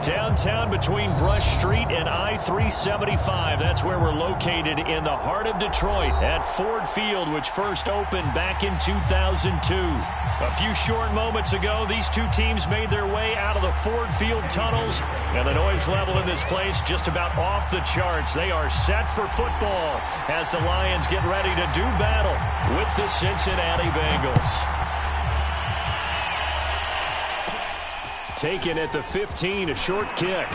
Downtown between Brush Street and I-375. That's where we're located in the heart of Detroit at Ford Field, which first opened back in 2002. A few short moments ago, these two teams made their way out of the Ford Field tunnels, and the noise level in this place just about off the charts. They are set for football as the Lions get ready to do battle with the Cincinnati Bengals. Taken at the 15, a short kick.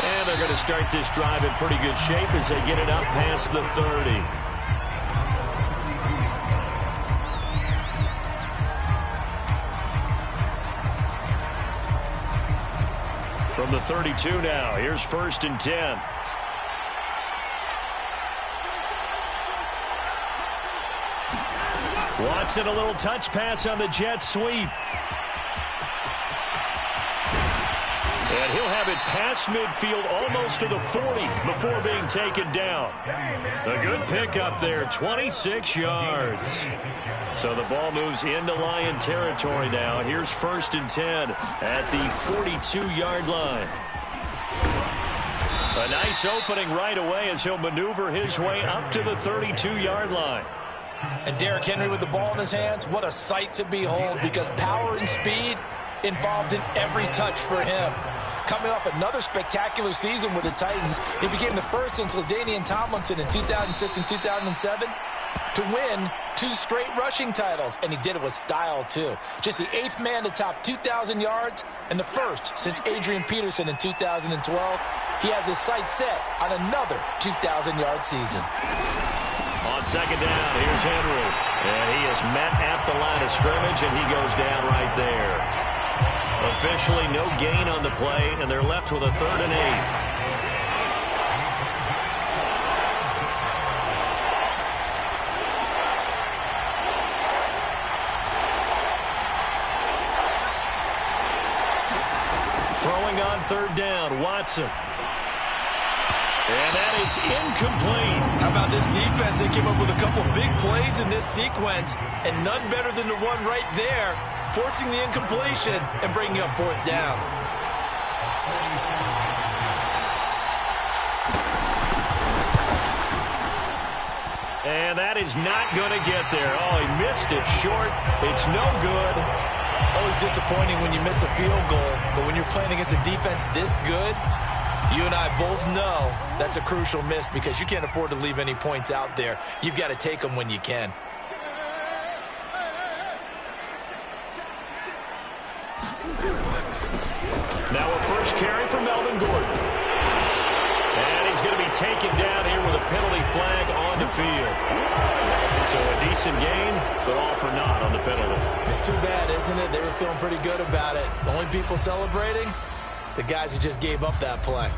And they're going to start this drive in pretty good shape as they get it up past the 30. From the 32 now, here's 1st and 10. Watson, a little touch pass on the jet sweep. And he'll have it past midfield almost to the 40 before being taken down. A good pickup there, 26 yards. So the ball moves into Lion territory now. Here's 1st and 10 at the 42-yard line. A nice opening right away as he'll maneuver his way up to the 32-yard line. And Derrick Henry with the ball in his hands, what a sight to behold, because power and speed involved in every touch for him. Coming off another spectacular season with the Titans, he became the first since LaDainian Tomlinson in 2006 and 2007 to win 2 straight rushing titles, and he did it with style too. Just the 8th man to top 2,000 yards and the first since Adrian Peterson in 2012. He has his sights set on another 2,000-yard season. On 2nd down, here's Henry. And he is met at the line of scrimmage, and he goes down right there. Officially no gain on the play, and they're left with a 3rd and 8. Throwing on 3rd down, Watson. And that is incomplete. How about this defense? They came up with a couple big plays in this sequence, and none better than the one right there, forcing the incompletion and bringing up 4th down. And that is not going to get there. Oh, he missed it short. It's no good. Always disappointing when you miss a field goal, but when you're playing against a defense this good, you and I both know that's a crucial miss because you can't afford to leave any points out there. You've got to take them when you can. Now a first carry for Melvin Gordon. And he's going to be taken down here with a penalty flag on the field. So a decent gain, but all for naught on the penalty. It's too bad, isn't it? They were feeling pretty good about it. The only people celebrating, the guys who just gave up that play.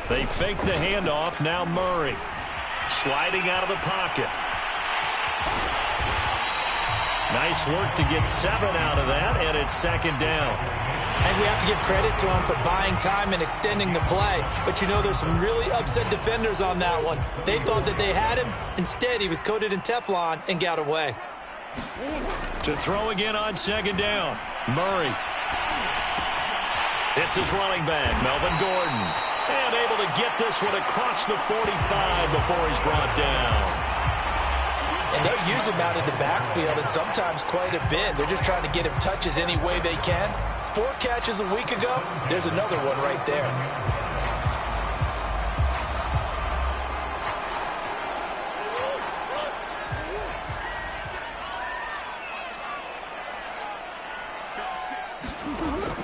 They fake the handoff. Now Murray sliding out of the pocket. Nice work to get 7 out of that, and it's 2nd down. And we have to give credit to him for buying time and extending the play. But you know there's some really upset defenders on that one. They thought that they had him. Instead, he was coated in Teflon and got away. To throw again on 2nd down. Murray. It's his running back, Melvin Gordon. And able to get this one across the 45 before he's brought down. And they'll use him out in the backfield, and sometimes quite a bit. They're just trying to get him touches any way they can. 4 catches a week ago, there's another one right there.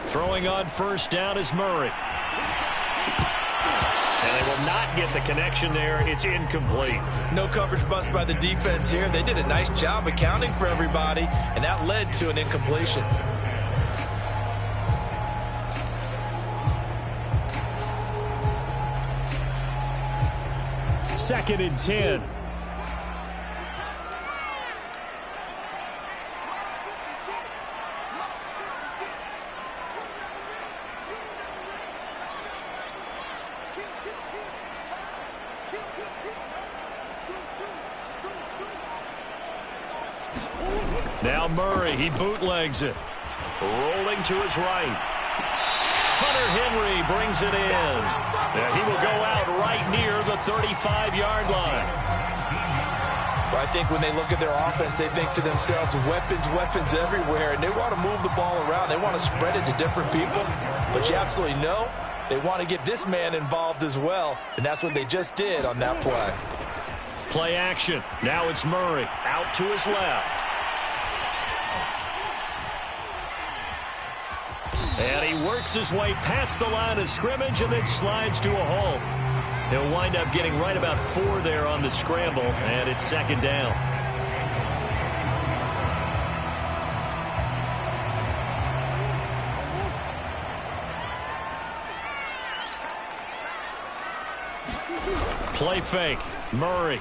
Throwing on 1st down is Murray. And they will not get the connection there. It's incomplete. No coverage bust by the defense here. They did a nice job accounting for everybody, and that led to an incompletion. 2nd and 10. Now Murray, he bootlegs it. Rolling to his right. Hunter Henry brings it in. And he will go out right near the 35-yard line. Well, I think when they look at their offense, they think to themselves, weapons, weapons everywhere, and they want to move the ball around. They want to spread it to different people, but you absolutely know they want to get this man involved as well, and that's what they just did on that play. Play action. Now it's Murray out to his left. And he works his way past the line of scrimmage and then slides to a halt. He'll wind up getting right about 4 there on the scramble, and it's second down. Play fake. Murray.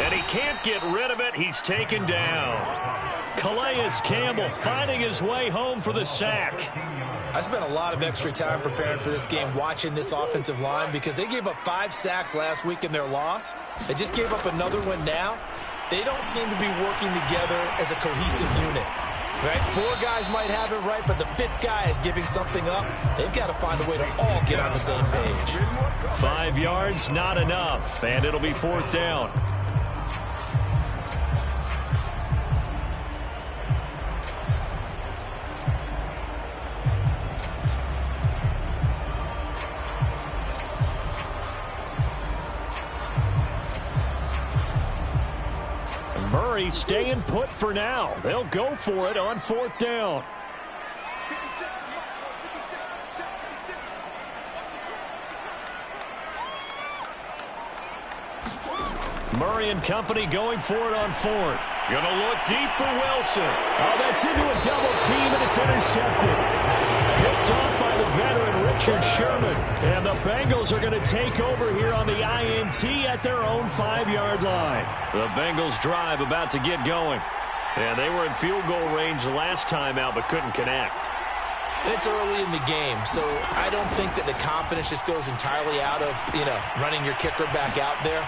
And he can't get rid of it. He's taken down. Calais Campbell finding his way home for the sack. I spent a lot of extra time preparing for this game, watching this offensive line, because they gave up 5 sacks last week in their loss. They just gave up another one now. They don't seem to be working together as a cohesive unit. Right? 4 guys might have it right, but the 5th guy is giving something up. They've got to find a way to all get on the same page. 5 yards, not enough, and it'll be 4th down. Murray staying put for now. They'll go for it on 4th down. Murray and company going for it on 4th. Gonna look deep for Wilson. Oh, that's into a double team, and it's intercepted. Picked off by the veteran Richard Sherman. And the Bengals are going to take over here on the INT at their own 5-yard line. The Bengals drive about to get going. And they were in field goal range last time out, but couldn't connect. And it's early in the game, so I don't think that the confidence just goes entirely out of, running your kicker back out there.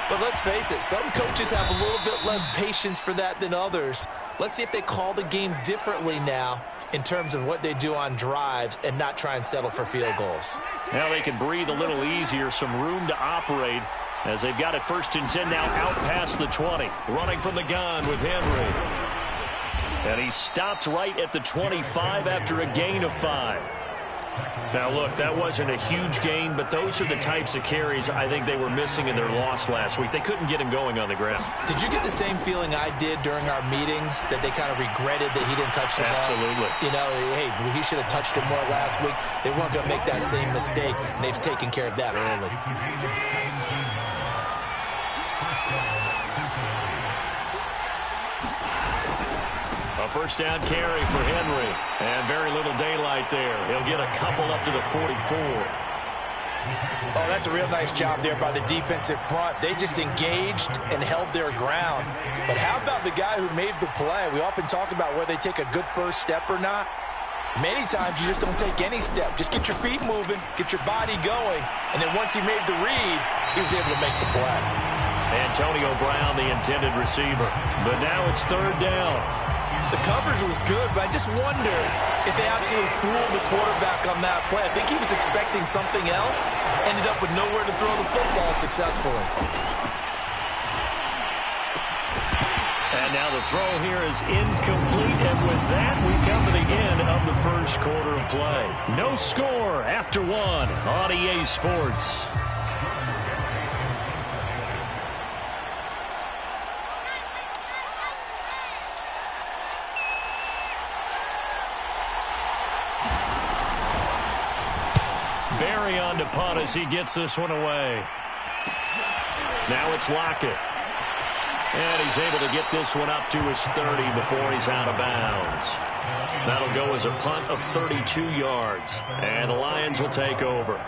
But let's face it, some coaches have a little bit less patience for that than others. Let's see if they call the game differently now in terms of what they do on drives and not try and settle for field goals. Now they can breathe a little easier, some room to operate as they've got it 1st and 10 now out past the 20. Running from the gun with Henry. And he stopped right at the 25 after a gain of 5. Now, look, that wasn't a huge gain, but those are the types of carries I think they were missing in their loss last week. They couldn't get him going on the ground. Did you get the same feeling I did during our meetings, that they kind of regretted that he didn't touch the ball? Absolutely. Hey, he should have touched him more last week. They weren't going to make that same mistake, and they've taken care of that early. A 1st down carry for Henry. And very little daylight there. He'll get a couple up to the 44. Oh, that's a real nice job there by the defensive front. They just engaged and held their ground. But how about the guy who made the play? We often talk about whether they take a good first step or not. Many times you just don't take any step. Just get your feet moving, get your body going. And then once he made the read, he was able to make the play. Antonio Brown, the intended receiver. But now it's 3rd down. The coverage was good, but I just wonder if they absolutely fooled the quarterback on that play. I think he was expecting something else, ended up with nowhere to throw the football successfully. And now the throw here is incomplete, and with that, we come to the end of the 1st quarter of play. No score after 1 on EA Sports. Barry on to punt as he gets this one away. Now it's Lockett. And he's able to get this one up to his 30 before he's out of bounds. That'll go as a punt of 32 yards. And the Lions will take over.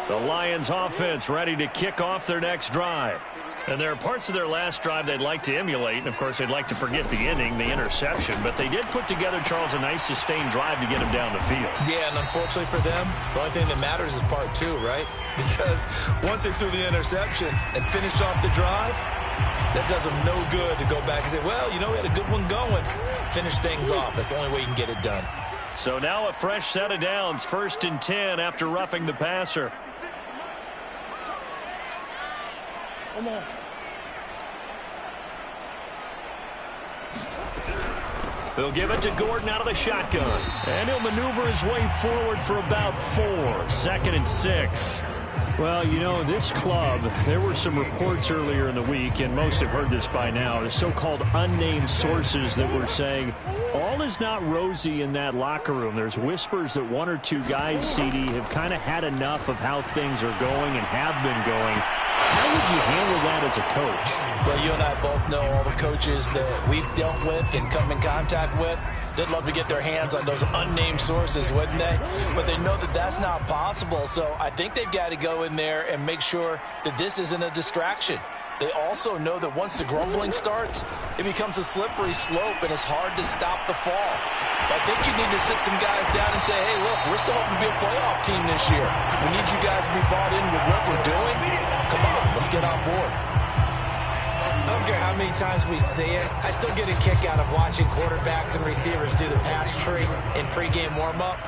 The Lions offense ready to kick off their next drive. And there are parts of their last drive they'd like to emulate, and of course they'd like to forget the inning, the interception, but they did put together, Charles, a nice sustained drive to get him down the field. Yeah, and unfortunately for them, the only thing that matters is part two, right? Because once they threw the interception and finished off the drive, that does them no good to go back and say, well, you know, we had a good one going. Finish things off. That's the only way you can get it done. So now a fresh set of downs, 1st and 10 after roughing the passer. Come on. He'll give it to Gordon out of the shotgun. And he'll maneuver his way forward for about 4. 2nd and 6. Well, you know, this club, there were some reports earlier in the week, and most have heard this by now, the so-called unnamed sources that were saying all is not rosy in that locker room. There's whispers that 1 or 2 guys, CD, have kind of had enough of how things are going and have been going. How would you handle that as a coach? Well, you and I both know all the coaches that we've dealt with and come in contact with. They'd love to get their hands on those unnamed sources, wouldn't they? But they know that that's not possible, so I think they've got to go in there and make sure that this isn't a distraction. They also know that once the grumbling starts, it becomes a slippery slope, and it's hard to stop the fall. But I think you need to sit some guys down and say, hey, look, we're still hoping to be a playoff team this year. We need you guys to be bought in with what we're doing. Come on, let's get on board. I don't care how many times we see it. I still get a kick out of watching quarterbacks and receivers do the pass tree in pregame warm-up.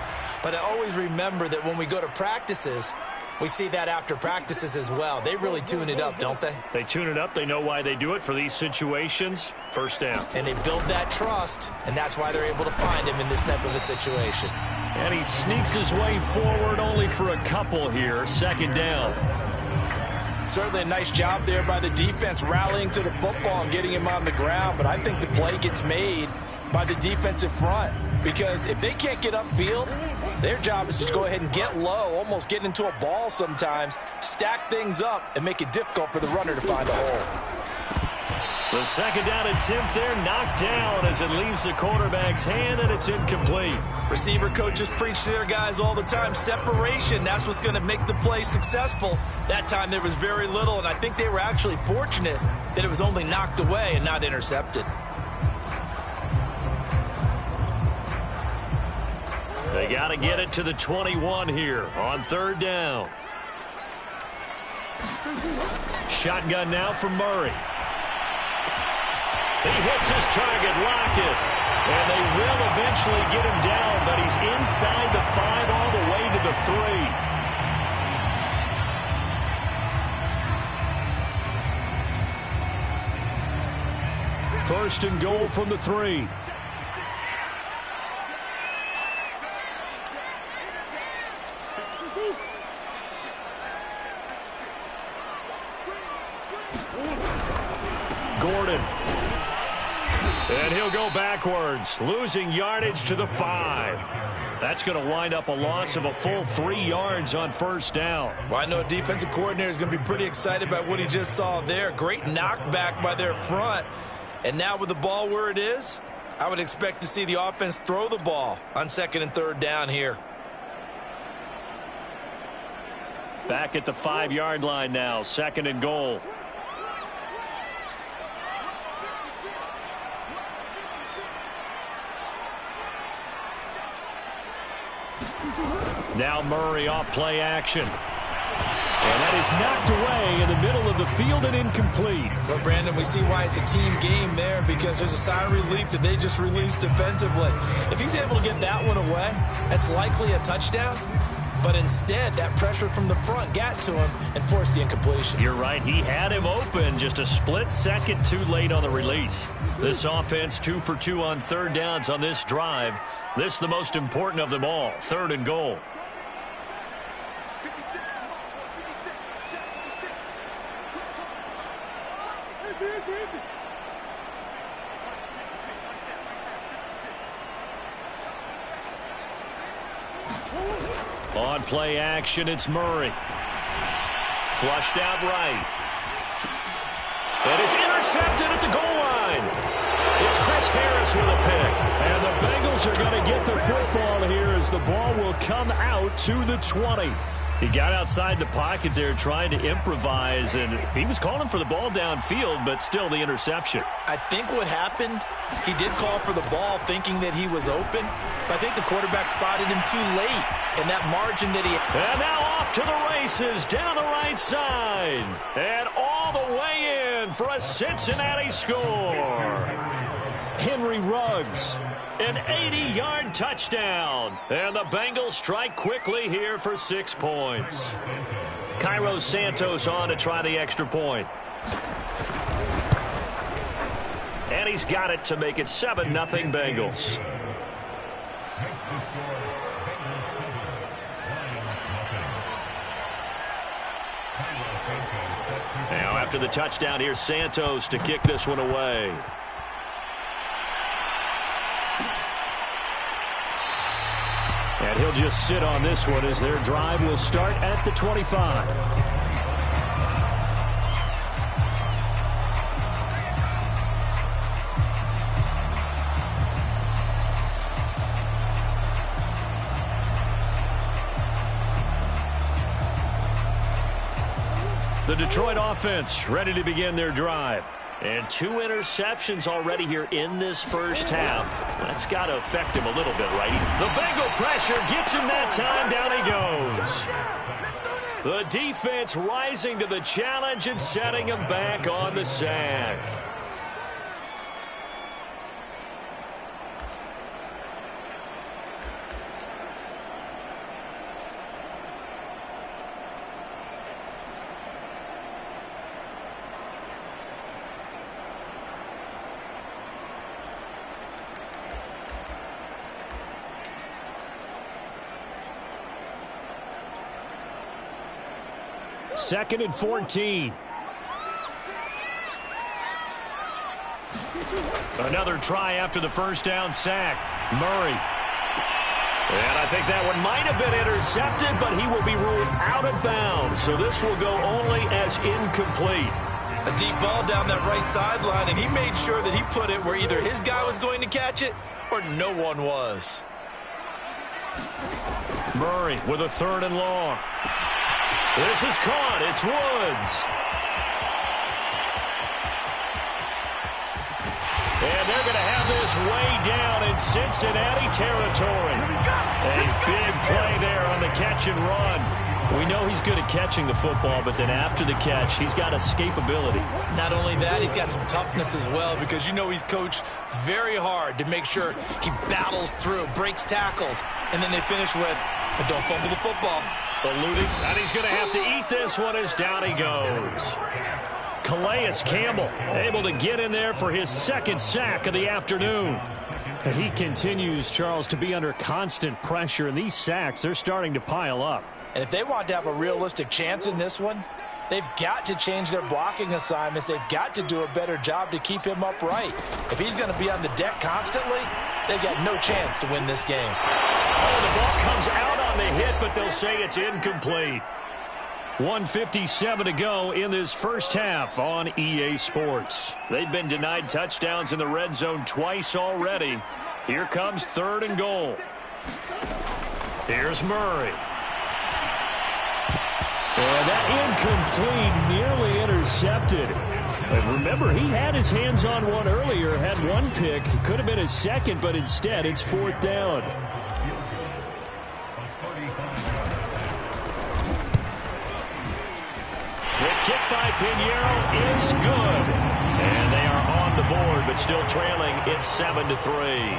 But I always remember that when we go to practices, we see that after practices as well. They really tune it up, don't they? They tune it up. They know why they do it for these situations. 1st down. And they build that trust, and that's why they're able to find him in this type of a situation. And he sneaks his way forward only for a couple here. 2nd down. Certainly a nice job there by the defense rallying to the football and getting him on the ground, but I think the play gets made by the defensive front because if they can't get upfield, their job is to go ahead and get low, almost get into a ball sometimes, stack things up, and make it difficult for the runner to find a hole. The 2nd down attempt there knocked down as it leaves the quarterback's hand, and it's incomplete. Receiver coaches preach to their guys all the time. Separation, that's what's going to make the play successful. That time there was very little, and I think they were actually fortunate that it was only knocked away and not intercepted. They got to get it to the 21 here on 3rd down. Shotgun now for Murray. He hits his target, Lockett. And they will eventually get him down, but he's inside the 5 all the way to the 3. 1st and goal from the 3. Gordon. And he'll go backwards, losing yardage to the 5. That's going to wind up a loss of a full 3 yards on 1st down. Well, I know a defensive coordinator is going to be pretty excited about what he just saw there. Great knockback by their front. And now with the ball where it is, I would expect to see the offense throw the ball on 2nd and 3rd down here. Back at the 5-yard line now, 2nd and goal. Now Murray off play action. And that is knocked away in the middle of the field and incomplete. Well, Brandon, we see why it's a team game there because there's a sigh of relief that they just released defensively. If he's able to get that one away, that's likely a touchdown. But instead, that pressure from the front got to him and forced the incompletion. You're right. He had him open just a split second too late on the release. This offense 2 for 2 on 3rd downs on this drive. This is the most important of them all, 3rd and goal. On play action, it's Murray. Flushed out right. And it's intercepted at the goal line. It's Chris Harris with a pick. And the Bengals are going to get the football here as the ball will come out to the 20. He got outside the pocket there trying to improvise, and he was calling for the ball downfield, but still the interception. I think what happened, he did call for the ball thinking that he was open, but I think the quarterback spotted him too late, and that margin that he... And now off to the races down the right side, and all the way in for a Cincinnati score. Henry Ruggs. An 80-yard touchdown. And the Bengals strike quickly here for 6 points. Cairo Santos on to try the extra point. And he's got it to make it 7-0 Bengals. Now after the touchdown, here's Santos to kick this one away. And he'll just sit on this one as their drive will start at the 25. The Detroit offense ready to begin their drive. And 2 interceptions already here in this first half. That's got to affect him a little bit, right? The Bengal pressure gets him that time. Down he goes. The defense rising to the challenge and setting him back on the sack. Second and 14. Another try after the first down sack. Murray. And I think that one might have been intercepted, but he will be ruled out of bounds. So this will go only as incomplete. A deep ball down that right sideline, and he made sure that he put it where either his guy was going to catch it or no one was. Murray with a 3rd and long. This is caught. It's Woods. And they're going to have this way down in Cincinnati territory. A big play there on the catch and run. We know he's good at catching the football, but then after the catch, he's got escapability. Not only that, he's got some toughness as well, because you know he's coached very hard to make sure he battles through, breaks tackles, and then they finish with, but don't fumble the football. Eluding, and he's going to have to eat this one as down he goes. Calais Campbell able to get in there for his 2nd sack of the afternoon. He continues, Charles, to be under constant pressure, and these sacks, they're starting to pile up. And if they want to have a realistic chance in this one, they've got to change their blocking assignments. They've got to do a better job to keep him upright. If he's going to be on the deck constantly, they've got no chance to win this game. Oh, the ball comes out on the hit, but they'll say it's incomplete. 1:57 to go in this first half on EA Sports. They've been denied touchdowns in the red zone twice already. Here comes 3rd and goal. Here's Murray. And that incomplete, nearly intercepted. And remember, he had his hands on one earlier, had one pick. Could have been his 2nd, but instead it's 4th down. The kick by Pinheiro is good. And they are on the board, but still trailing. It's 7-3.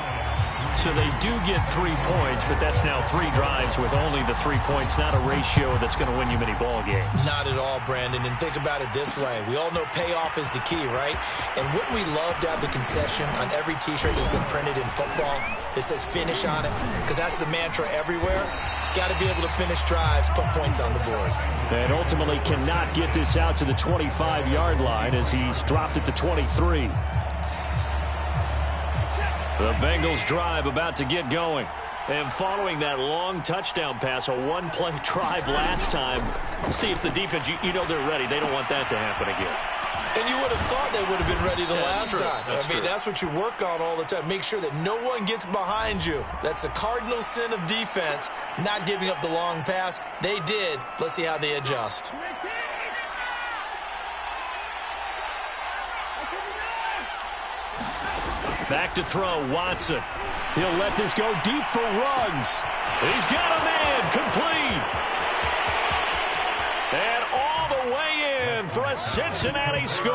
So they do get 3 points, but that's now 3 drives with only the 3 points. Not a ratio that's going to win you many ball games. Not at all, Brandon. And think about it this way. We all know payoff is the key, right? And wouldn't we love to have the concession on every T-shirt that's been printed in football that says finish on it? Because that's the mantra everywhere. Got to be able to finish drives, put points on the board. And ultimately cannot get this out to the 25-yard line as he's dropped at the 23. The Bengals drive about to get going. And following that long touchdown pass, a one-play drive last time, see if the defense, you know they're ready. They don't want that to happen again. And you would have thought they would have been ready the last time. I mean, that's what you work on all the time. Make sure that no one gets behind you. That's the cardinal sin of defense, not giving up the long pass. They did. Let's see how they adjust. Back to throw, Watson. He'll let this go deep for Ruggs. He's got a man, complete. And all the way in for a Cincinnati score.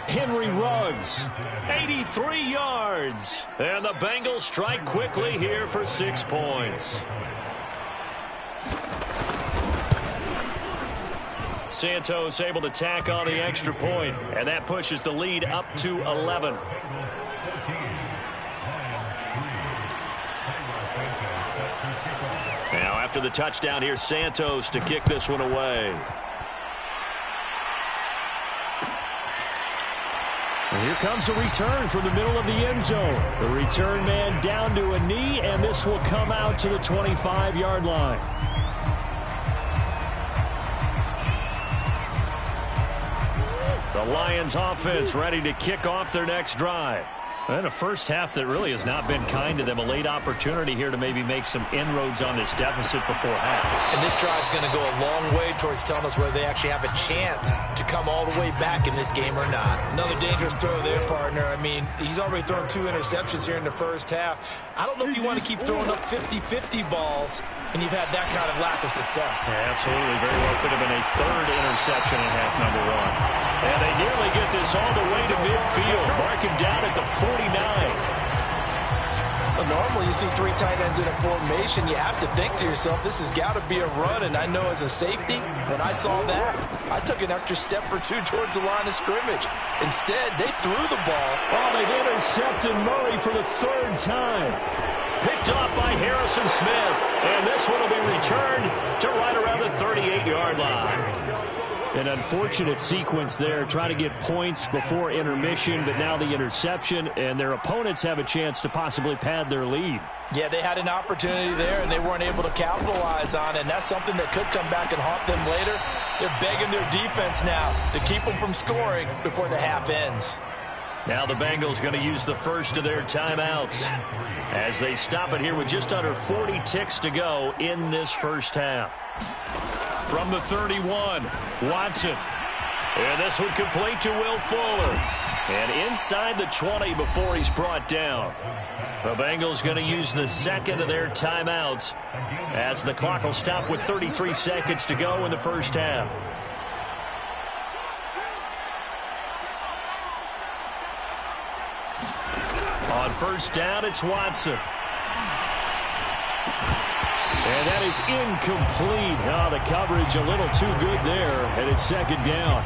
Henry Ruggs, 83 yards. And the Bengals strike quickly here for 6 points. Santos able to tack on the extra point, and that pushes the lead up to 11. Now after the touchdown, here's Santos to kick this one away. And here comes a return from the middle of the end zone. The return man down to a knee, and this will come out to the 25-yard line. The Lions offense ready to kick off their next drive. And a first half that really has not been kind to them. A late opportunity here to maybe make some inroads on this deficit before half. And this drive's going to go a long way towards telling us whether they actually have a chance to come all the way back in this game or not. Another dangerous throw there, partner. I mean, he's already thrown 2 interceptions here in the first half. I don't know if you want to keep throwing up 50-50 balls and you've had that kind of lack of success. Yeah, absolutely. Very well could have been a 3rd interception in half number 1. And they nearly get this all the way to midfield. Marking down at the 49. Well, normally you see 3 tight ends in a formation. You have to think to yourself, this has got to be a run. And I know as a safety, when I saw that, I took an extra step or 2 towards the line of scrimmage. Instead, they threw the ball. Oh, they've intercepted Murray for the 3rd time. Picked off by Harrison Smith. And this one will be returned to right around the 38-yard line. An unfortunate sequence there, trying to get points before intermission, but now the interception, and their opponents have a chance to possibly pad their lead. Yeah, they had an opportunity there, and they weren't able to capitalize on it, and that's something that could come back and haunt them later. They're begging their defense now to keep them from scoring before the half ends. Now the Bengals going to use the first of their timeouts as they stop it here with just under 40 ticks to go in this first half. From the 31, Watson. And this one complete to Will Fuller. And inside the 20 before he's brought down. The Bengals going to use the second of their timeouts as the clock will stop with 33 seconds to go in the first half. On first down, it's Watson. And that is incomplete. Oh, the coverage a little too good there, and it's 2nd down.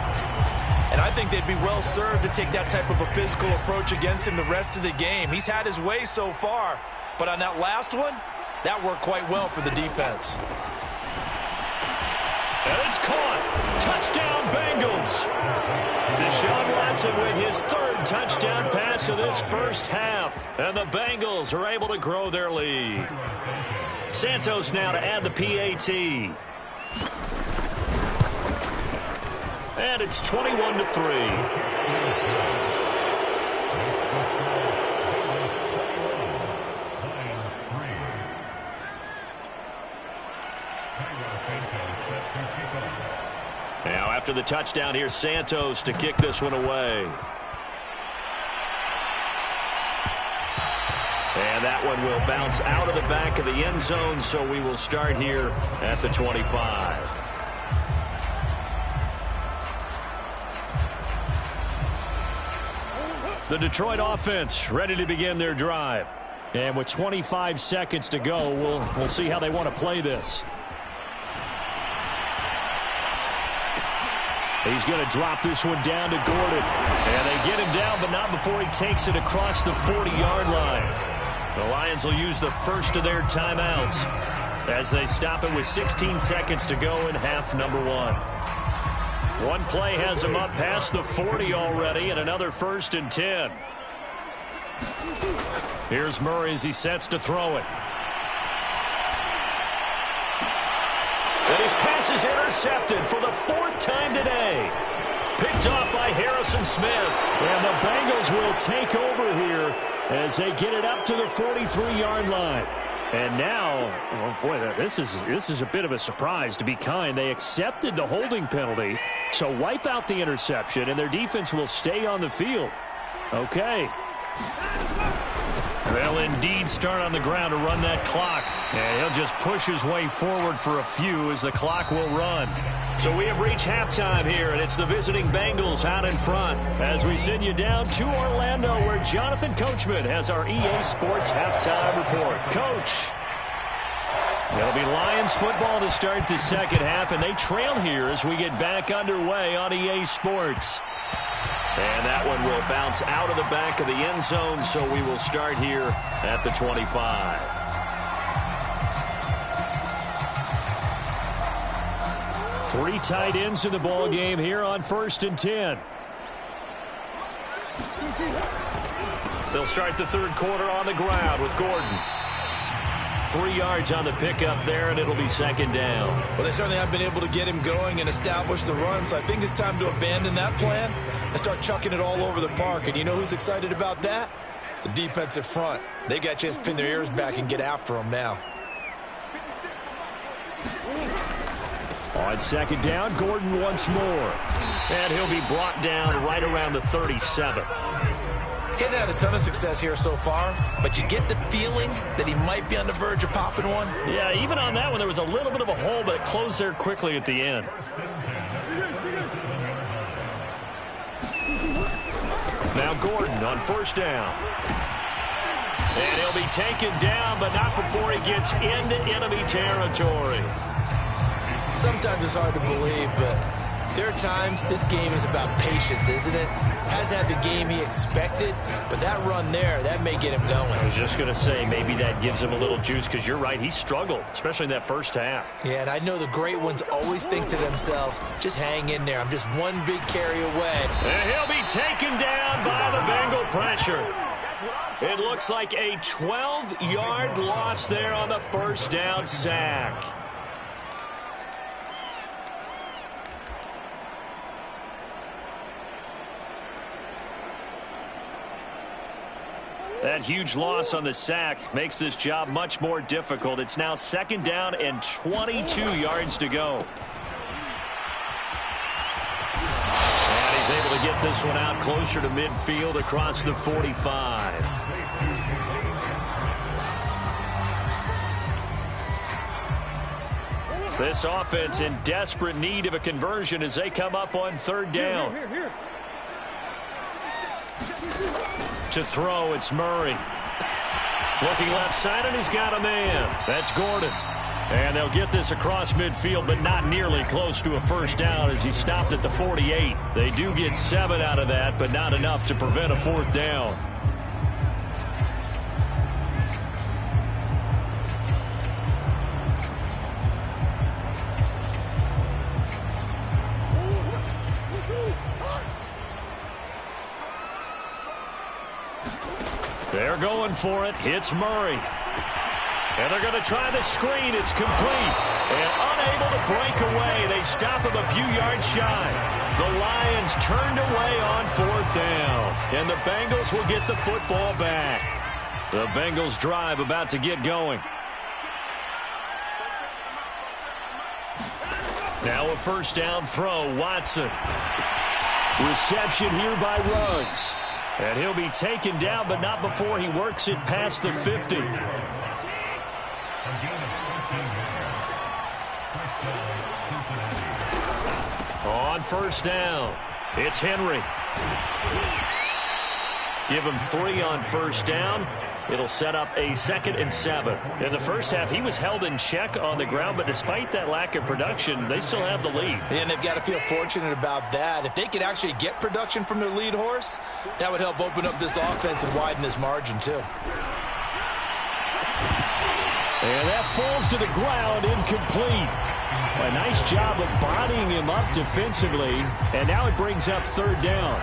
And I think they'd be well served to take that type of a physical approach against him the rest of the game. He's had his way so far, but on that last one, that worked quite well for the defense. And it's caught. Touchdown, Bengals. Deshaun Watson with his 3rd touchdown pass of this first half. And the Bengals are able to grow their lead. Santos now to add the PAT. And it's 21-3. Now after the touchdown, here's Santos to kick this one away. And that one will bounce out of the back of the end zone, so we will start here at the 25. The Detroit offense ready to begin their drive. And with 25 seconds to go, we'll see how they want to play this. He's going to drop this one down to Gordon. And they get him down, but not before he takes it across the 40-yard line. The Lions will use the first of their timeouts as they stop it with 16 seconds to go in half number 1. One play has him up past the 40 already, and another 1st and 10. Here's Murray as he sets to throw it. And his pass is intercepted for the 4th time today. Picked off by Harrison Smith. And the Bengals will take over here as they get it up to the 43-yard line. And now, oh boy, this is a bit of a surprise, to be kind. They accepted the holding penalty, so wipe out the interception, and their defense will stay on the field. Okay. They'll indeed start on the ground to run that clock. And he'll just push his way forward for a few as the clock will run. So we have reached halftime here, and it's the visiting Bengals out in front as we send you down to Orlando, where Jonathan Coachman has our EA Sports halftime report. Coach. It'll be Lions football to start the second half, and they trail here as we get back underway on EA Sports. And that one will bounce out of the back of the end zone, so we will start here at the 25. Three tight ends in the ball game here on 1st and 10. They'll start the third quarter on the ground with Gordon. 3 yards on the pickup there, and it'll be second down. Well, they certainly have been able to get him going and establish the run, so I think it's time to abandon that plan and start chucking it all over the park. And you know who's excited about that? The defensive front. They got a chance to pin their ears back and get after him now. On second down, Gordon once more. And he'll be brought down right around the 37. He hasn't had a ton of success here so far, but you get the feeling that he might be on the verge of popping one. Yeah, even on that one, there was a little bit of a hole, but it closed there quickly at the end. Now Gordon on first down. And he'll be taken down, but not before he gets into enemy territory. Sometimes it's hard to believe, but there are times this game is about patience, isn't it? Hasn't had the game he expected, but that run there, that may get him going. I was just going to say, maybe that gives him a little juice, because you're right, he struggled, especially in that first half. Yeah, and I know the great ones always think to themselves, just hang in there, I'm just one big carry away. And he'll be taken down by the Bengal pressure. It looks like a 12-yard loss there on the first down sack. That huge loss on the sack makes this job much more difficult. It's now second down and 22 yards to go. And he's able to get this one out closer to midfield across the 45. This offense in desperate need of a conversion as they come up on third down. To throw, it's Murray. Looking left side, and he's got a man. That's Gordon. And they'll get this across midfield, but not nearly close to a first down as he stopped at the 48. They do get 7 out of that, but not enough to prevent a fourth down. They're going for it. It's Murray. And they're going to try the screen. It's complete. And unable to break away. They stop him a few yards shy. The Lions turned away on fourth down. And the Bengals will get the football back. The Bengals drive about to get going. Now a first down throw. Watson. Reception here by Ruggs. And he'll be taken down, but not before he works it past the 50. On first down, it's Henry. Give him 3 on first down. It'll set up a 2nd and 7. In the first half, he was held in check on the ground, but despite that lack of production, they still have the lead. And they've got to feel fortunate about that. If they could actually get production from their lead horse, that would help open up this offense and widen this margin, too. And that falls to the ground, incomplete. A nice job of bodying him up defensively, and now it brings up third down.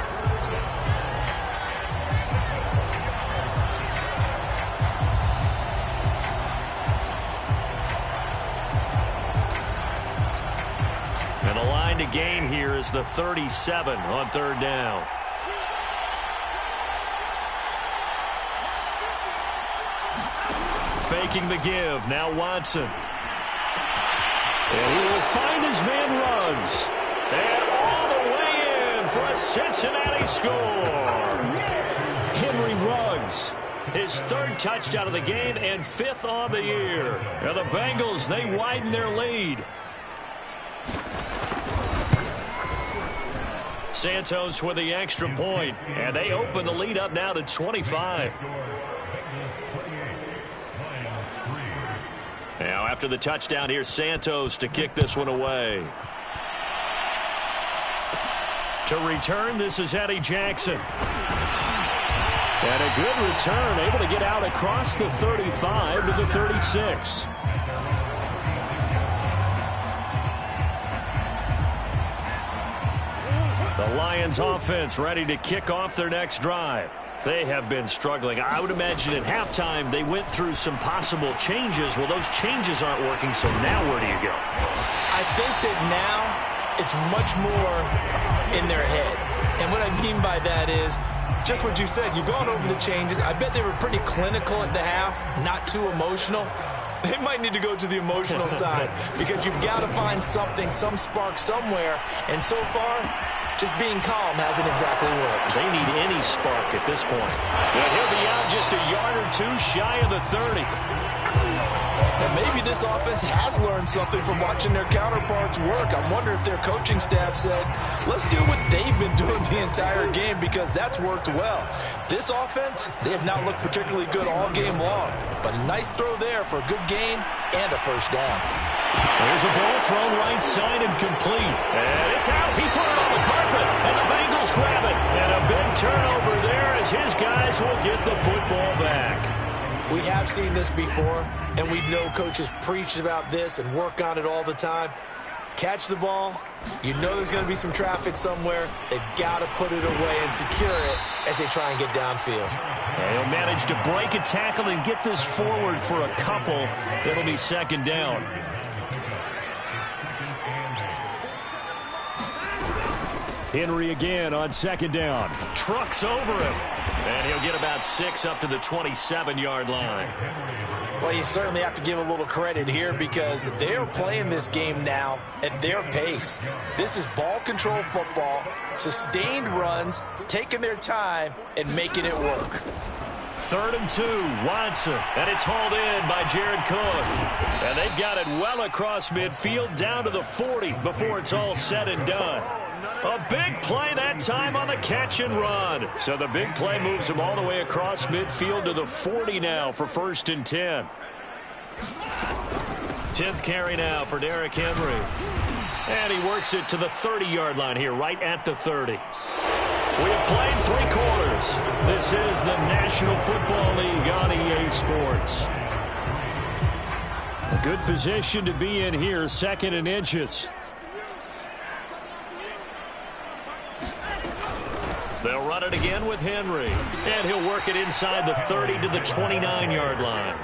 And the line to gain here is the 37 on third down. Faking the give. Now Watson. And he will find his man Ruggs. And all the way in for a Cincinnati score. Henry Ruggs. His third touchdown of the game and fifth on the year. And the Bengals, they widen their lead. Santos with the extra point. And they open the lead up now to 25. Now after the touchdown, here's Santos to kick this one away. To return, this is Eddie Jackson. And a good return, able to get out across the 35 to the 36. The Lions offense ready to kick off their next drive. They have been struggling. I would imagine at halftime they went through some possible changes. Well, those changes aren't working, so now where do you go? I think that now it's much more in their head. And what I mean by that is just what you said. You've gone over the changes. I bet they were pretty clinical at the half, not too emotional. They might need to go to the emotional side because you've got to find something, some spark somewhere. And so far, just being calm hasn't exactly worked. They need any spark at this point. And he'll be out just a yard or two shy of the 30. And maybe this offense has learned something from watching their counterparts work. I wonder if their coaching staff said, let's do what they've been doing the entire game because that's worked well. This offense, they have not looked particularly good all game long. But a nice throw there for a good gain and a first down. There's a ball thrown right side and complete. And it's out. He put it on the carpet. And the Bengals grab it. And a big turnover there as his guys will get the football back. We have seen this before, and we know coaches preach about this and work on it all the time. Catch the ball. You know there's going to be some traffic somewhere. They've got to put it away and secure it as they try and get downfield. He'll manage to break a tackle and get this forward for a couple. It'll be second down. Henry again on second down. Trucks over him. And he'll get about 6 up to the 27-yard line. Well, you certainly have to give a little credit here because they're playing this game now at their pace. This is ball control football, sustained runs, taking their time, and making it work. 3rd and 2, Watson, and it's hauled in by Jared Cook. And they've got it well across midfield down to the 40 before it's all said and done. A big play that time on the catch and run. So the big play moves him all the way across midfield to the 40 now for 1st and 10. 10th carry now for Derrick Henry. And he works it to the 30-yard line here, right at the 30. We have played 3 quarters. This is the National Football League on EA Sports. A good position to be in here, 2nd and inches. They'll run it again with Henry. And he'll work it inside the 30 to the 29-yard line.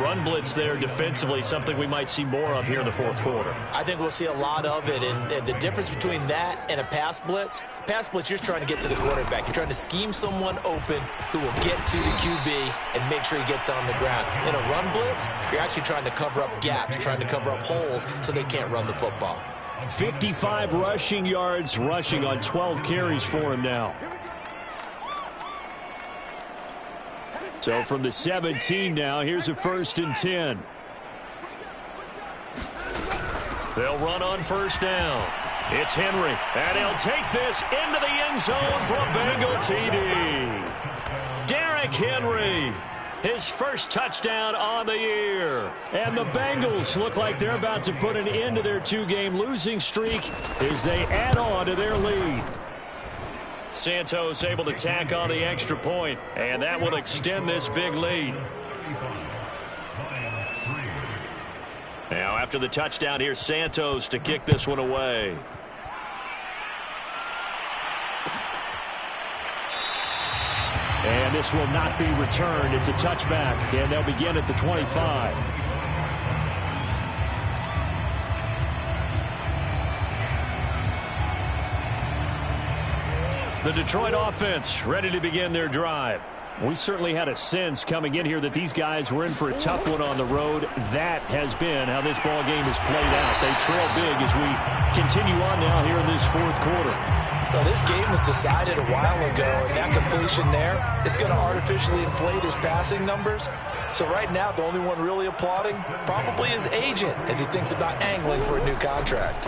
Run blitz there defensively, something we might see more of here in the 4th quarter. I think we'll see a lot of it. And the difference between that and a pass blitz, you're just trying to get to the quarterback. You're trying to scheme someone open who will get to the QB and make sure he gets on the ground. In a run blitz, you're actually trying to cover up gaps, trying to cover up holes so they can't run the football. 55 rushing yards, rushing on 12 carries for him now. So from the 17 now, here's a 1st and 10. They'll run on 1st down. It's Henry, and he'll take this into the end zone for a Bengal TD. Derrick Henry. His first touchdown on the year. And the Bengals look like they're about to put an end to their 2-game losing streak as they add on to their lead. Santos able to tack on the extra point, and that will extend this big lead. Now after the touchdown, here's Santos to kick this one away. And this will not be returned. It's a touchback, and they'll begin at the 25. The Detroit offense ready to begin their drive. We certainly had a sense coming in here that these guys were in for a tough one on the road. That has been how this ball game has played out. They trail big as we continue on now here in this fourth quarter. Well, this game was decided a while ago, and that completion there is going to artificially inflate his passing numbers. So right now, the only one really applauding probably his agent as he thinks about angling for a new contract.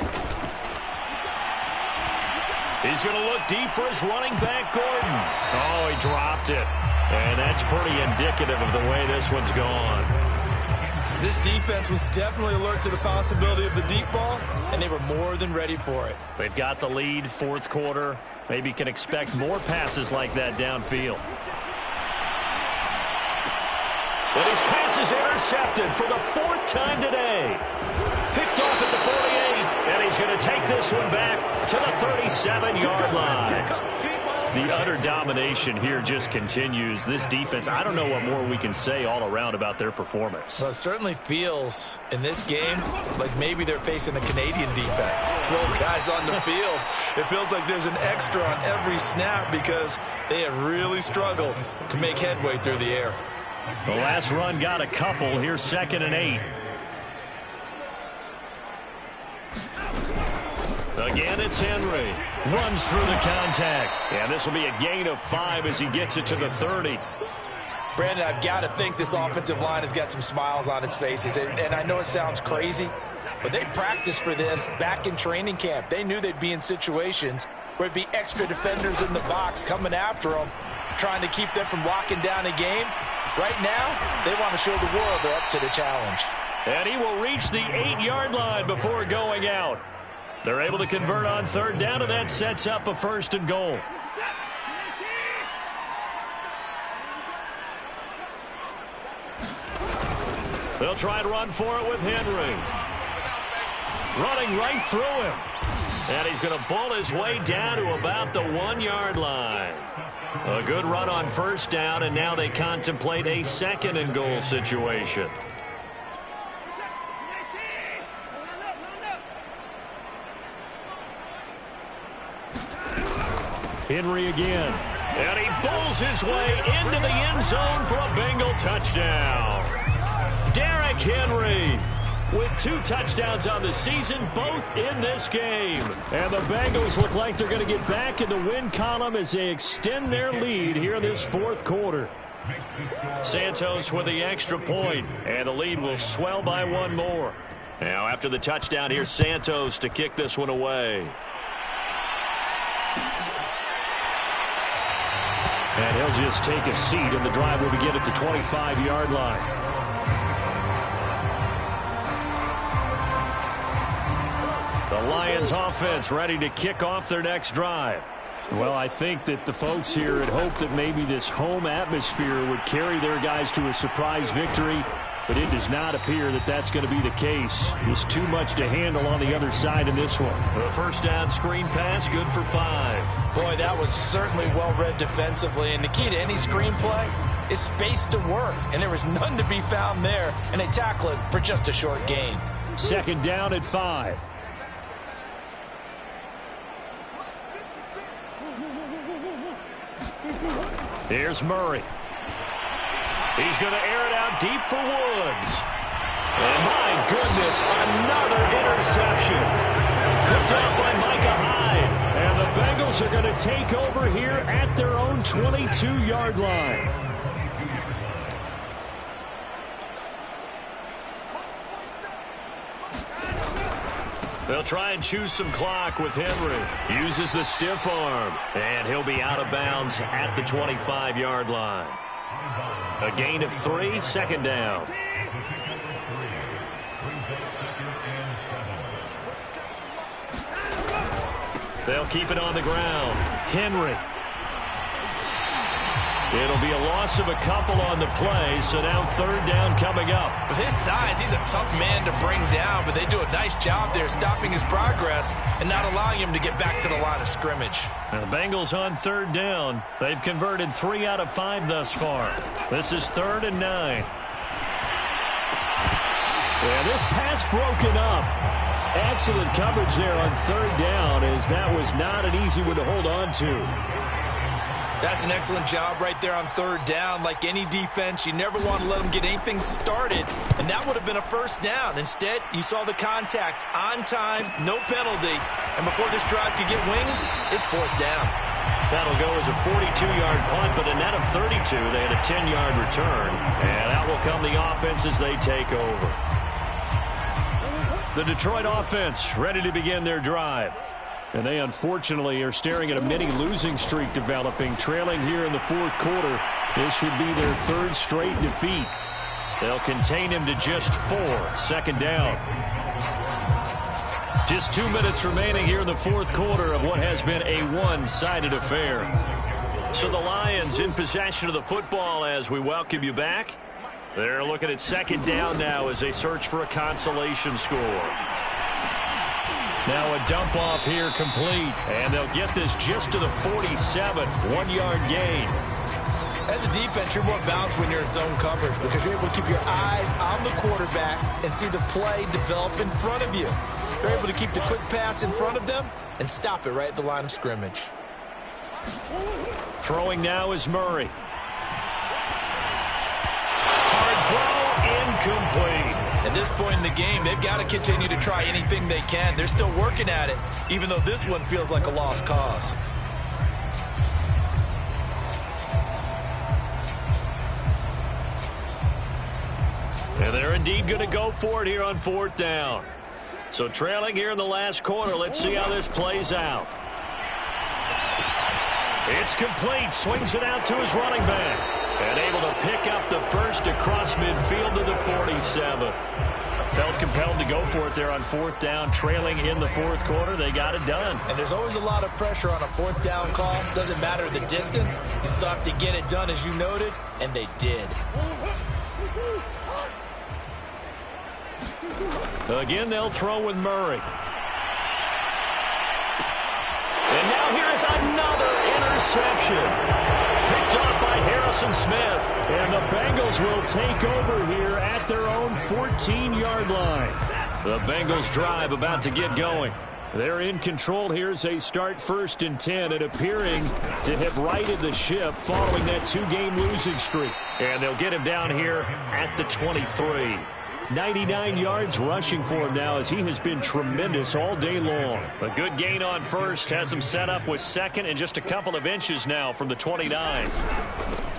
He's going to look deep for his running back, Gordon. Oh, he dropped it. And that's pretty indicative of the way this one's gone. This defense was definitely alert to the possibility of the deep ball, and they were more than ready for it. They've got the lead, fourth quarter. Maybe can expect more passes like that downfield. But his pass is intercepted for the fourth time today. Picked off at the 48, and he's going to take this one back to the 37-yard line. The utter domination here just continues. This defense, I don't know what more we can say all around about their performance. Well, it certainly feels in this game like maybe they're facing a Canadian defense. 12 guys on the field. It feels like there's an extra on every snap because they have really struggled to make headway through the air. The last run got a couple. Here's 2nd and 8. Again, it's Henry. Runs through the contact. And this will be a gain of 5 as he gets it to the 30. Brandon, I've got to think this offensive line has got some smiles on its faces. And I know it sounds crazy, but they practiced for this back in training camp. They knew they'd be in situations where it'd be extra defenders in the box coming after them, trying to keep them from locking down a game. Right now, they want to show the world they're up to the challenge. And he will reach the 8-yard line before going out. They're able to convert on 3rd down, and that sets up a 1st and goal. They'll try and run for it with Henry. Running right through him. And he's going to pull his way down to about the 1-yard line. A good run on 1st down, and now they contemplate a 2nd and goal situation. Henry again. And he pulls his way into the end zone for a Bengal touchdown. Derrick Henry with 2 touchdowns on the season, both in this game. And the Bengals look like they're going to get back in the win column as they extend their lead here in this fourth quarter. Santos with the extra point, and the lead will swell by 1 more. Now after the touchdown, here's Santos to kick this one away. And he'll just take a seat, and the drive will begin at the 25-yard line. The Lions offense ready to kick off their next drive. Well, I think that the folks here had hoped that maybe this home atmosphere would carry their guys to a surprise victory, but it does not appear that that's going to be the case. There's too much to handle on the other side in this one. The 1st down screen pass, good for 5. Boy, that was certainly well-read defensively, and the key to any screen play is space to work, and there was none to be found there, and they tackle it for just a short gain. 2nd down at 5. Here's Murray. He's going to air it out deep for Woods. And my goodness, another interception. Picked up by Micah Hyde. And the Bengals are going to take over here at their own 22-yard line. They'll try and choose some clock with Henry. Uses the stiff arm. And he'll be out of bounds at the 25-yard line. A gain of 3, 2nd down. They'll keep it on the ground. Henry. It'll be a loss of a couple on the play, so now 3rd down coming up. With his size, he's a tough man to bring down, but they do a nice job there stopping his progress and not allowing him to get back to the line of scrimmage. And the Bengals on 3rd down. They've converted 3 out of 5 thus far. This is 3rd and 9. And this pass broken up. Excellent coverage there on 3rd down, as that was not an easy one to hold on to. That's an excellent job right there on third down. Like any defense, you never want to let them get anything started, and that would have been a first down. Instead, you saw the contact on time, no penalty, and before this drive could get wings, it's fourth down. That'll go as a 42-yard punt, but a net of 32. They had a 10-yard return, and out will come the offense as they take over. The Detroit offense ready to begin their drive. And they, unfortunately, are staring at a mini losing streak developing, trailing here in the fourth quarter. This should be their third straight defeat. They'll contain him to just 4. Second down. Just 2 minutes remaining here in the fourth quarter of what has been a one-sided affair. So the Lions in possession of the football as we welcome you back. They're looking at second down now as they search for a consolation score. Now a dump off here complete, and they'll get this just to the 47, 1-yard gain. As a defense, you're more balanced when you're in zone coverage because you're able to keep your eyes on the quarterback and see the play develop in front of you. They're able to keep the quick pass in front of them and stop it right at the line of scrimmage. Throwing now is Murray. Hard throw, incomplete. At this point in the game, they've got to continue to try anything they can. They're still working at it, even though this one feels like a lost cause. And they're indeed going to go for it here on fourth down. So trailing here in the last quarter, let's see how this plays out. It's complete. Swings it out to his running back. And able to pick up the first across midfield to the 47. Felt compelled to go for it there on fourth down. Trailing in the fourth quarter, they got it done. And there's always a lot of pressure on a fourth down call. Doesn't matter the distance. You still have to get it done, as you noted, and they did. Again, they'll throw with Murray. And now here is another interception. Picked off by Harrison Smith. And the Bengals will take over here at their own 14-yard line. The Bengals drive about to get going. They're in control here as they start first and 10 and appearing to have righted the ship following that 2-game losing streak. And they'll get him down here at the 23. 99 yards rushing for him now as he has been tremendous all day long. A good gain on first has him set up with second and just a couple of inches now from the 29.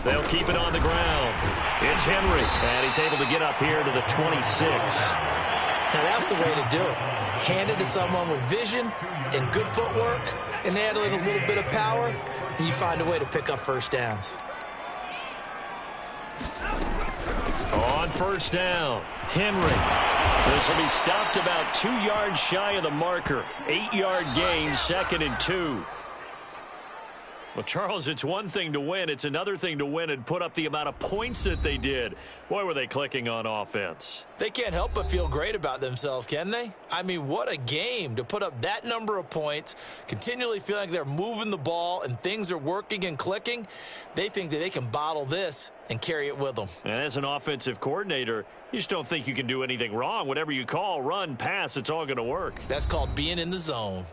They'll keep it on the ground. It's Henry, and he's able to get up here to the 26. Now that's the way to do it. Hand it to someone with vision and good footwork, and add a little bit of power, and you find a way to pick up first downs. On first down, Henry. This will be stopped about 2 yards shy of the marker. 8-yard gain, second and 2. Well, Charles, it's one thing to win. It's another thing to win and put up the amount of points that they did. Boy, were they clicking on offense. They can't help but feel great about themselves, can they? I mean, what a game to put up that number of points, continually feeling like they're moving the ball and things are working and clicking. They think that they can bottle this and carry it with them. And as an offensive coordinator, you just don't think you can do anything wrong. Whatever you call, run, pass, it's all going to work. That's called being in the zone.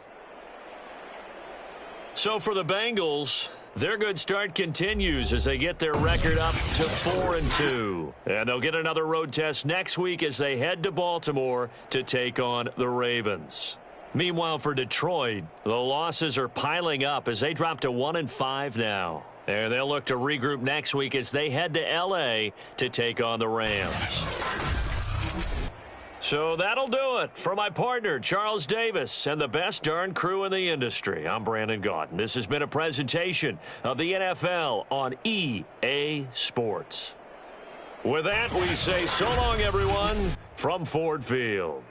So for the Bengals, their good start continues as they get their record up to 4-2. And they'll get another road test next week as they head to Baltimore to take on the Ravens. Meanwhile, for Detroit, the losses are piling up as they drop to 1-5 now. And they'll look to regroup next week as they head to L.A. to take on the Rams. So that'll do it for my partner, Charles Davis, and the best darn crew in the industry. I'm Brandon Gaudin. This has been a presentation of the NFL on EA Sports. With that, we say so long, everyone, from Ford Field.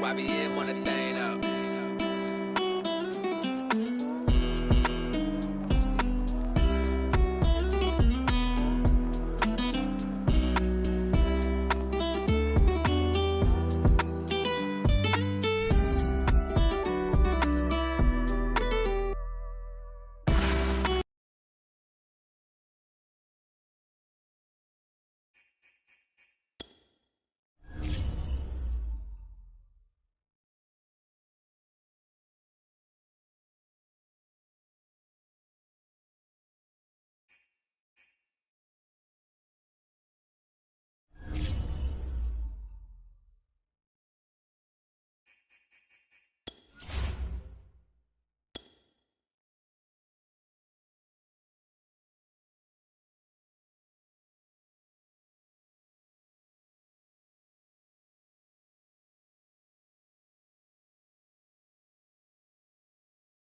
YBN, one of the things.